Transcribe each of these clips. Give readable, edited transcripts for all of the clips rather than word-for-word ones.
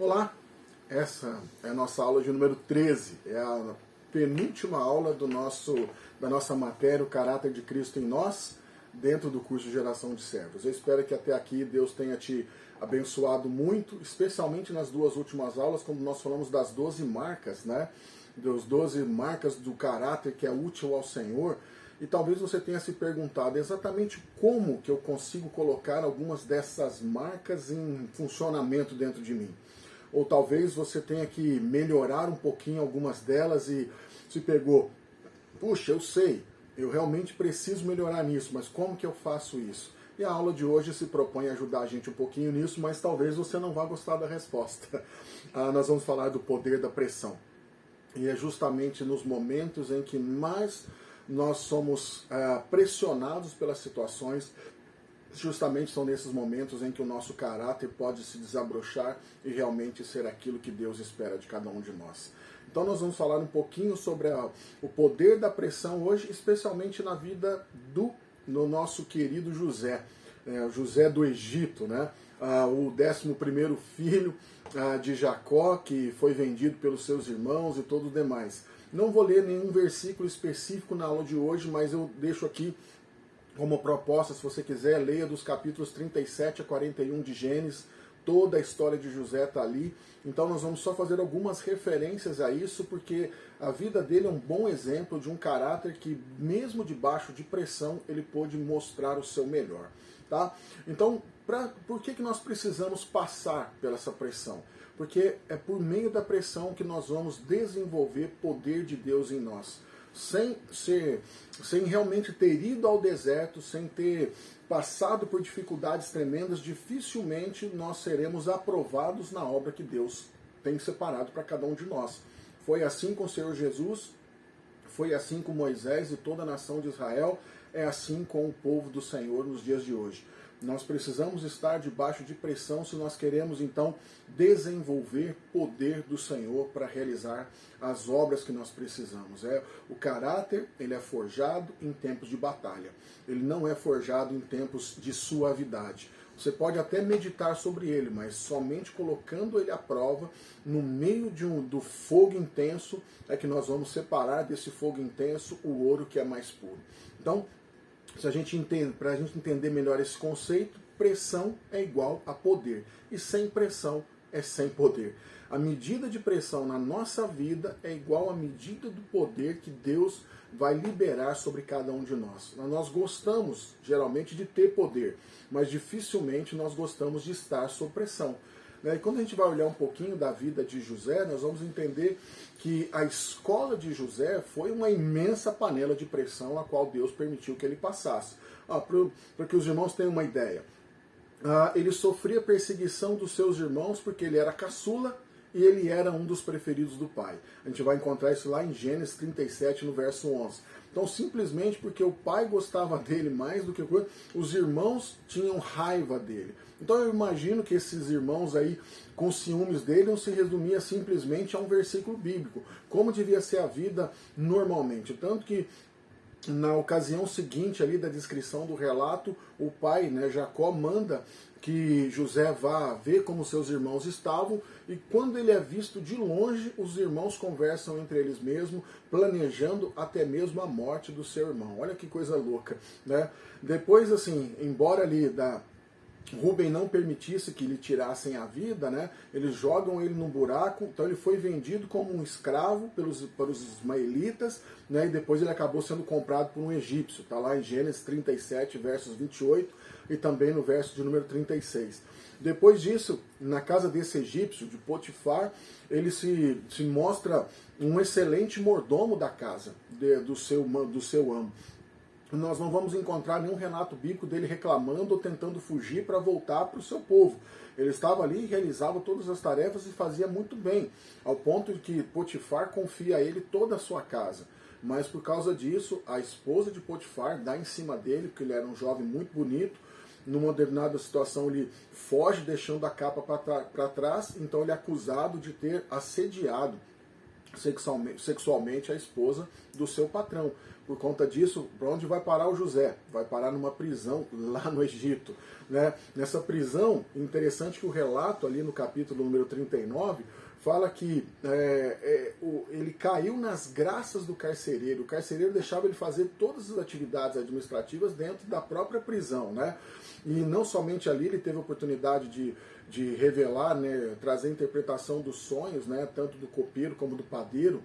Olá, essa é a nossa aula de número 13, é a penúltima aula da nossa matéria, o caráter de Cristo em nós, dentro do curso de Geração de Servos. Eu espero que até aqui Deus tenha te abençoado muito, especialmente nas duas últimas aulas, quando nós falamos das 12 marcas, né? Das 12 marcas do caráter que é útil ao Senhor. E talvez você tenha se perguntado exatamente como que eu consigo colocar algumas dessas marcas em funcionamento dentro de mim. Ou talvez você tenha que melhorar um pouquinho algumas delas e se pegou, puxa, eu sei, eu realmente preciso melhorar nisso, mas como que eu faço isso? E a aula de hoje se propõe a ajudar a gente um pouquinho nisso, mas talvez você não vá gostar da resposta. Nós vamos falar do poder da pressão. E é justamente nos momentos em que mais nós somos pressionados pelas situações, justamente são nesses momentos em que o nosso caráter pode se desabrochar e realmente ser aquilo que Deus espera de cada um de nós. Então nós vamos falar um pouquinho sobre o poder da pressão hoje, especialmente na vida do nosso querido José, José do Egito, né? O 11º filho de Jacó, que foi vendido pelos seus irmãos e todos os demais. Não vou ler nenhum versículo específico na aula de hoje, mas eu deixo aqui como proposta, se você quiser, leia dos capítulos 37 a 41 de Gênesis, toda a história de José está ali. Então nós vamos só fazer algumas referências a isso, porque a vida dele é um bom exemplo de um caráter que, mesmo debaixo de pressão, ele pôde mostrar o seu melhor. Tá? Então, por que nós precisamos passar pela essa pressão? Porque é por meio da pressão que nós vamos desenvolver poder de Deus em nós. Sem realmente ter ido ao deserto, sem ter passado por dificuldades tremendas, dificilmente nós seremos aprovados na obra que Deus tem separado para cada um de nós. Foi assim com o Senhor Jesus, foi assim com Moisés e toda a nação de Israel, é assim com o povo do Senhor nos dias de hoje. Nós precisamos estar debaixo de pressão se nós queremos, então, desenvolver poder do Senhor para realizar as obras que nós precisamos. O caráter, ele é forjado em tempos de batalha. Ele não é forjado em tempos de suavidade. Você pode até meditar sobre ele, mas somente colocando ele à prova, no meio do fogo intenso, é que nós vamos separar desse fogo intenso o ouro que é mais puro. Então, para a gente entender melhor esse conceito, pressão é igual a poder. E sem pressão é sem poder. A medida de pressão na nossa vida é igual à medida do poder que Deus vai liberar sobre cada um de nós. Nós gostamos, geralmente, de ter poder, mas dificilmente nós gostamos de estar sob pressão. E quando a gente vai olhar um pouquinho da vida de José, nós vamos entender que a escola de José foi uma imensa panela de pressão a qual Deus permitiu que ele passasse. Para que os irmãos tenham uma ideia. Ele sofria perseguição dos seus irmãos porque ele era caçula e ele era um dos preferidos do pai. A gente vai encontrar isso lá em Gênesis 37, no verso 11. Então, simplesmente porque o pai gostava dele mais do que os irmãos tinham raiva dele. Então, eu imagino que esses irmãos aí, com ciúmes dele, não se resumia simplesmente a um versículo bíblico, como devia ser a vida normalmente. Tanto que, na ocasião seguinte ali da descrição do relato, o pai, Jacó, manda que José vá ver como seus irmãos estavam, e quando ele é visto de longe, os irmãos conversam entre eles mesmos, planejando até mesmo a morte do seu irmão. Olha que coisa louca, né? Depois, assim, embora ali Rubem não permitisse que lhe tirassem a vida, né? Eles jogam ele num buraco, então ele foi vendido como um escravo pelos ismaelitas, né? E depois ele acabou sendo comprado por um egípcio. Está lá em Gênesis 37, versos 28 e também no verso de número 36. Depois disso, na casa desse egípcio, de Potifar, ele se mostra um excelente mordomo da casa, do seu amo. Nós não vamos encontrar nenhum relato bíblico dele reclamando ou tentando fugir para voltar para o seu povo. Ele estava ali, realizava todas as tarefas e fazia muito bem, ao ponto de que Potifar confia a ele toda a sua casa. Mas por causa disso, a esposa de Potifar dá em cima dele, porque ele era um jovem muito bonito. Numa determinada situação ele foge deixando a capa para trás, então ele é acusado de ter assediado sexualmente a esposa do seu patrão. Por conta disso, para onde vai parar o José? Vai parar numa prisão lá no Egito. Né? Nessa prisão, interessante que o relato ali no capítulo número 39 fala que ele caiu nas graças do carcereiro. O carcereiro deixava ele fazer todas as atividades administrativas dentro da própria prisão. Né? E não somente ali ele teve a oportunidade de revelar, né, trazer a interpretação dos sonhos, né, tanto do copeiro como do padeiro.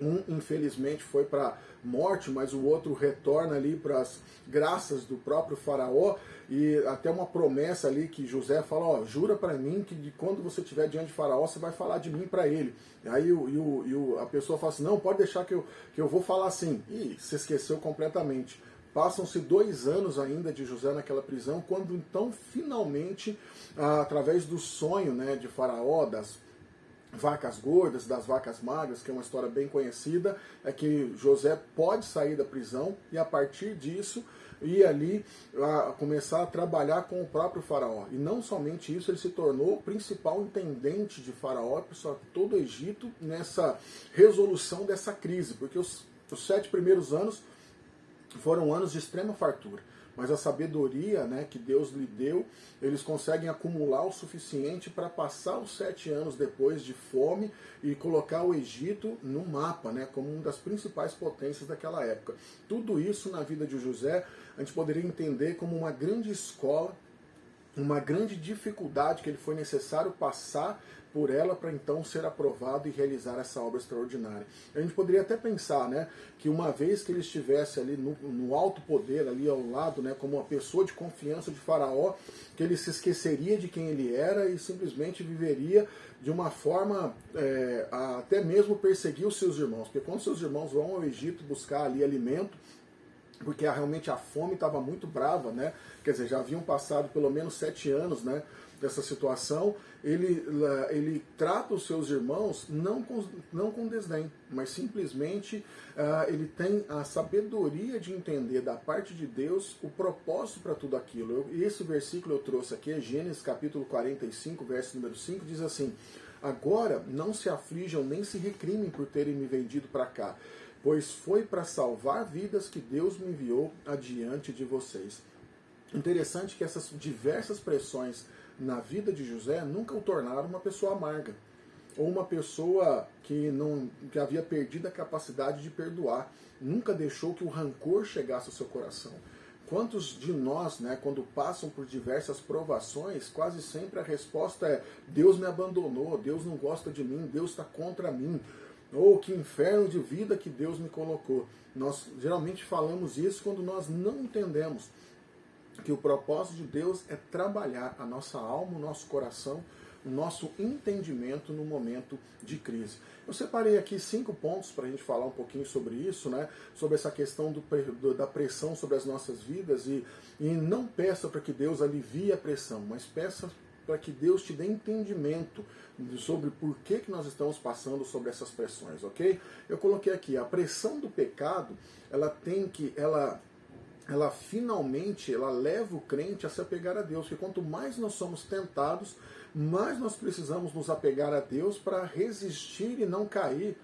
Um, infelizmente, foi para a morte, mas o outro retorna ali para as graças do próprio faraó, e até uma promessa ali que José fala, ó, jura para mim que quando você estiver diante de faraó, você vai falar de mim para ele. E aí a pessoa fala assim, não, pode deixar que eu vou falar assim. E se esqueceu completamente. Passam-se 2 anos ainda de José naquela prisão, quando então, finalmente, através do sonho, né, de faraó, das vacas gordas, das vacas magras, que é uma história bem conhecida, é que José pode sair da prisão e a partir disso ir ali começar a trabalhar com o próprio faraó. E não somente isso, ele se tornou o principal intendente de faraó para todo o Egito nessa resolução dessa crise, porque os 7 primeiros anos foram anos de extrema fartura. Mas a sabedoria, né, que Deus lhe deu, eles conseguem acumular o suficiente para passar os 7 anos depois de fome e colocar o Egito no mapa, né, como uma das principais potências daquela época. Tudo isso na vida de José a gente poderia entender como uma grande escola, uma grande dificuldade que ele foi necessário passar por ela para então ser aprovado e realizar essa obra extraordinária. A gente poderia até pensar, né, que uma vez que ele estivesse ali no alto poder, ali ao lado, né, como uma pessoa de confiança de Faraó, que ele se esqueceria de quem ele era e simplesmente viveria de uma forma até mesmo perseguir os seus irmãos. Porque quando seus irmãos vão ao Egito buscar ali alimento, porque realmente a fome estava muito brava, né? Quer dizer, já haviam passado pelo menos 7 anos, né, dessa situação. Ele trata os seus irmãos não com desdém, mas simplesmente ele tem a sabedoria de entender da parte de Deus o propósito para tudo aquilo. Esse versículo eu trouxe aqui, é Gênesis capítulo 45, verso número 5, diz assim: agora não se aflijam nem se recrimem por terem me vendido para cá, pois foi para salvar vidas que Deus me enviou adiante de vocês. Interessante que essas diversas pressões na vida de José nunca o tornaram uma pessoa amarga, ou uma pessoa que havia perdido a capacidade de perdoar. Nunca deixou que o rancor chegasse ao seu coração. Quantos de nós, né, quando passam por diversas provações, quase sempre a resposta é: Deus me abandonou, Deus não gosta de mim, Deus está contra mim. Ou que inferno de vida que Deus me colocou. Nós geralmente falamos isso quando nós não entendemos que o propósito de Deus é trabalhar a nossa alma, o nosso coração, o nosso entendimento no momento de crise. Eu separei aqui 5 pontos para a gente falar um pouquinho sobre isso, né? Sobre essa questão da pressão sobre as nossas vidas, e não peça para que Deus alivie a pressão, mas peça para que Deus te dê entendimento sobre por que nós estamos passando sobre essas pressões, ok? Eu coloquei aqui, a pressão do pecado, ela finalmente leva o crente a se apegar a Deus, porque quanto mais nós somos tentados, mais nós precisamos nos apegar a Deus para resistir e não cair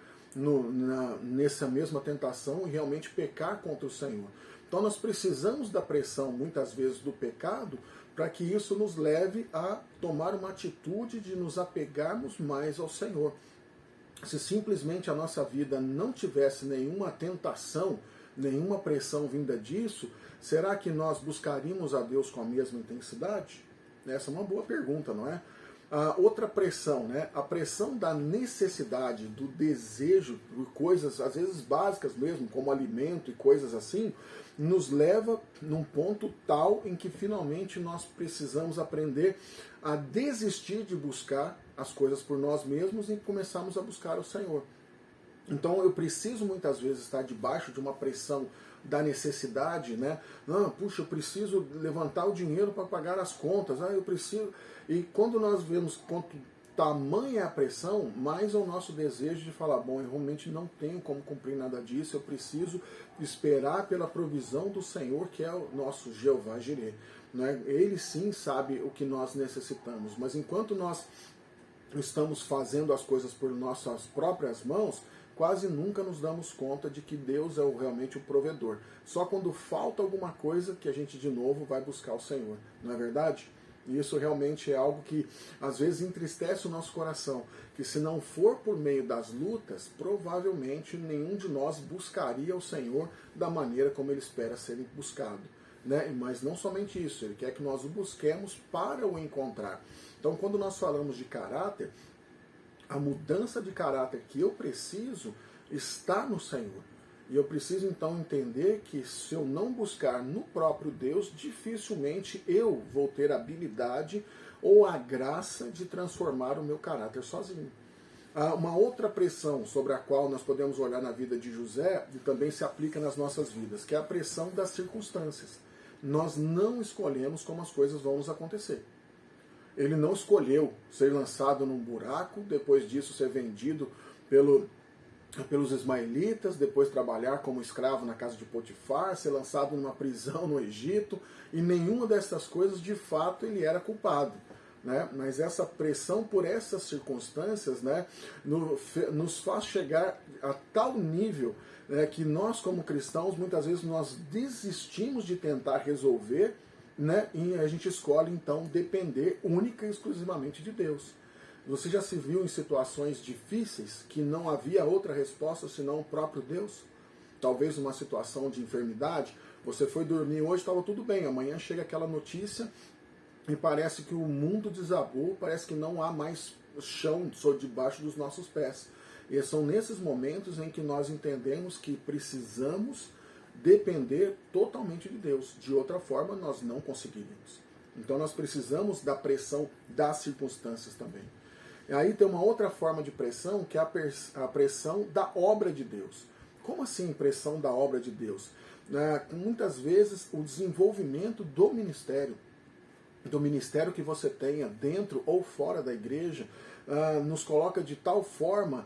nessa mesma tentação e realmente pecar contra o Senhor. Então nós precisamos da pressão, muitas vezes, do pecado, para que isso nos leve a tomar uma atitude de nos apegarmos mais ao Senhor. Se simplesmente a nossa vida não tivesse nenhuma tentação, nenhuma pressão vinda disso, será que nós buscaríamos a Deus com a mesma intensidade? Essa é uma boa pergunta, não é? Outra pressão, né? A pressão da necessidade, do desejo por coisas, às vezes básicas mesmo, como alimento e coisas assim, nos leva num ponto tal em que finalmente nós precisamos aprender a desistir de buscar as coisas por nós mesmos e começarmos a buscar o Senhor. Então eu preciso muitas vezes estar debaixo de uma pressão da necessidade, né? Puxa, eu preciso levantar o dinheiro para pagar as contas, eu preciso... E quando nós vemos quanto tamanha é a pressão, mais é o nosso desejo de falar: bom, eu realmente não tenho como cumprir nada disso, eu preciso esperar pela provisão do Senhor, que é o nosso Jeová Jireh, né? Ele sim sabe o que nós necessitamos, mas enquanto nós estamos fazendo as coisas por nossas próprias mãos, quase nunca nos damos conta de que Deus é realmente o provedor. Só quando falta alguma coisa que a gente de novo vai buscar o Senhor, não é verdade? E isso realmente é algo que às vezes entristece o nosso coração, que se não for por meio das lutas, provavelmente nenhum de nós buscaria o Senhor da maneira como Ele espera ser buscado. Né? Mas não somente isso, Ele quer que nós o busquemos para o encontrar. Então, quando nós falamos de caráter, a mudança de caráter que eu preciso está no Senhor. E eu preciso então entender que se eu não buscar no próprio Deus, dificilmente eu vou ter a habilidade ou a graça de transformar o meu caráter sozinho. Há uma outra pressão sobre a qual nós podemos olhar na vida de José e também se aplica nas nossas vidas, que é a pressão das circunstâncias. Nós não escolhemos como as coisas vão nos acontecer. Ele não escolheu ser lançado num buraco, depois disso ser vendido pelos ismaelitas, depois trabalhar como escravo na casa de Potifar, ser lançado numa prisão no Egito, e nenhuma dessas coisas de fato ele era culpado. Né? Mas essa pressão por essas circunstâncias, né, nos faz chegar a tal nível, né, que nós como cristãos muitas vezes nós desistimos de tentar resolver, né, e a gente escolhe então depender única e exclusivamente de Deus. Você já se viu em situações difíceis que não havia outra resposta senão o próprio Deus? Talvez uma situação de enfermidade, você foi dormir hoje, estava tudo bem, amanhã chega aquela notícia e parece que o mundo desabou, parece que não há mais chão debaixo dos nossos pés. E são nesses momentos em que nós entendemos que precisamos depender totalmente de Deus. De outra forma, nós não conseguiríamos. Então nós precisamos da pressão das circunstâncias também. E aí tem uma outra forma de pressão, que é a pressão da obra de Deus. Como assim pressão da obra de Deus? Muitas vezes o desenvolvimento do ministério que você tenha dentro ou fora da igreja, nos coloca de tal forma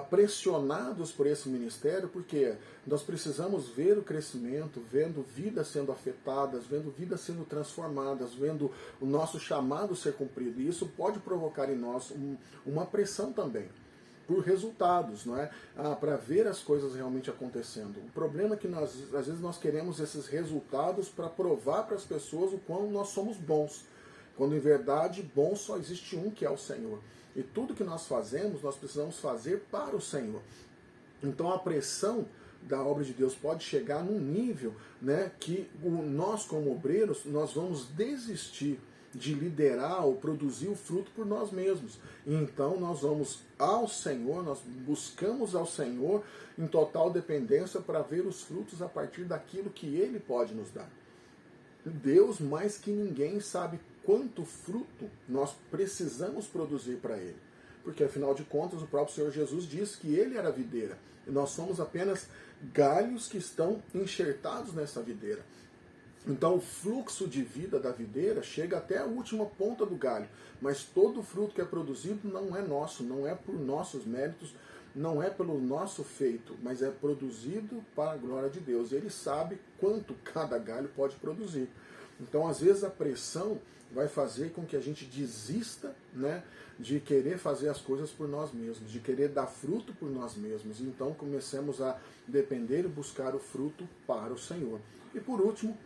pressionados por esse ministério, porque nós precisamos ver o crescimento, vendo vidas sendo afetadas, vendo vidas sendo transformadas, vendo o nosso chamado ser cumprido. E isso pode provocar em nós uma pressão também por resultados, não é? Para ver as coisas realmente acontecendo. O problema é que às vezes nós queremos esses resultados para provar para as pessoas o quão nós somos bons, quando em verdade bom só existe um, que é o Senhor. E tudo que nós fazemos, nós precisamos fazer para o Senhor. Então a pressão da obra de Deus pode chegar num nível, né, que nós como obreiros, nós vamos desistir de liderar ou produzir o fruto por nós mesmos. E então nós vamos ao Senhor, nós buscamos ao Senhor em total dependência para ver os frutos a partir daquilo que Ele pode nos dar. Deus, mais que ninguém, sabe quanto fruto nós precisamos produzir para Ele. Porque, afinal de contas, o próprio Senhor Jesus disse que Ele era a videira. E nós somos apenas galhos que estão enxertados nessa videira. Então o fluxo de vida da videira chega até a última ponta do galho, mas todo o fruto que é produzido não é nosso, não é por nossos méritos, não é pelo nosso feito, mas é produzido para a glória de Deus. E Ele sabe quanto cada galho pode produzir. Então às vezes a pressão vai fazer com que a gente desista, né, de querer fazer as coisas por nós mesmos, de querer dar fruto por nós mesmos. Então comecemos a depender e buscar o fruto para o Senhor. E por último,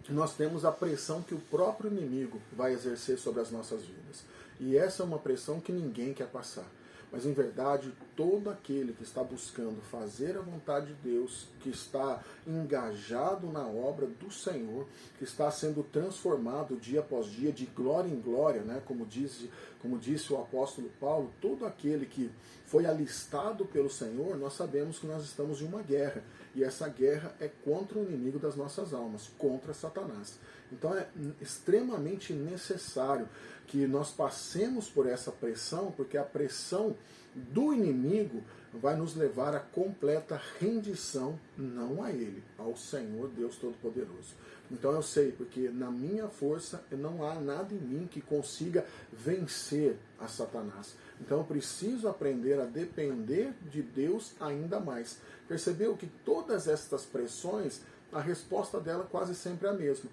nós temos a pressão que o próprio inimigo vai exercer sobre as nossas vidas. E essa é uma pressão que ninguém quer passar. Mas, em verdade, todo aquele que está buscando fazer a vontade de Deus, que está engajado na obra do Senhor, que está sendo transformado dia após dia, de glória em glória, né? Como disse o apóstolo Paulo, todo aquele que foi alistado pelo Senhor, nós sabemos que nós estamos em uma guerra. E essa guerra é contra o inimigo das nossas almas, contra Satanás. Então é extremamente necessário que nós passemos por essa pressão, porque a pressão do inimigo vai nos levar à completa rendição, não a Ele, ao Senhor Deus Todo-Poderoso. Então eu sei, porque na minha força não há nada em mim que consiga vencer a Satanás. Então eu preciso aprender a depender de Deus ainda mais. Percebeu que todas estas pressões, a resposta dela quase sempre é a mesma.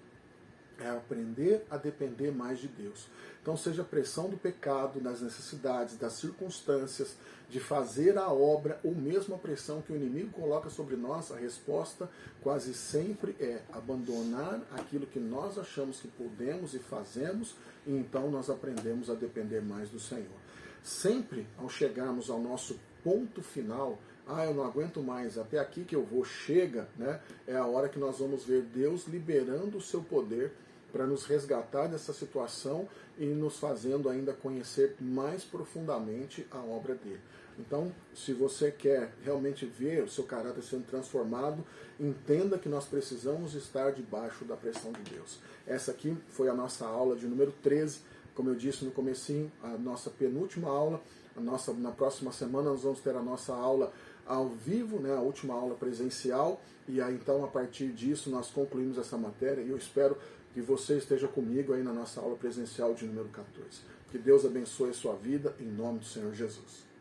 É aprender a depender mais de Deus. Então, seja a pressão do pecado, das necessidades, das circunstâncias, de fazer a obra, ou mesmo a pressão que o inimigo coloca sobre nós, a resposta quase sempre é abandonar aquilo que nós achamos que podemos e fazemos, e então nós aprendemos a depender mais do Senhor. Sempre, ao chegarmos ao nosso ponto final, eu não aguento mais, até aqui que eu vou, chega, né? É a hora que nós vamos ver Deus liberando o seu poder para nos resgatar dessa situação e nos fazendo ainda conhecer mais profundamente a obra dele. Então, se você quer realmente ver o seu caráter sendo transformado, entenda que nós precisamos estar debaixo da pressão de Deus. Essa aqui foi a nossa aula de número 13, como eu disse no comecinho, a nossa penúltima aula. Na próxima semana nós vamos ter a nossa aula ao vivo, né, a última aula presencial, e aí então a partir disso nós concluímos essa matéria, e eu espero que você esteja comigo aí na nossa aula presencial de número 14. Que Deus abençoe a sua vida, em nome do Senhor Jesus.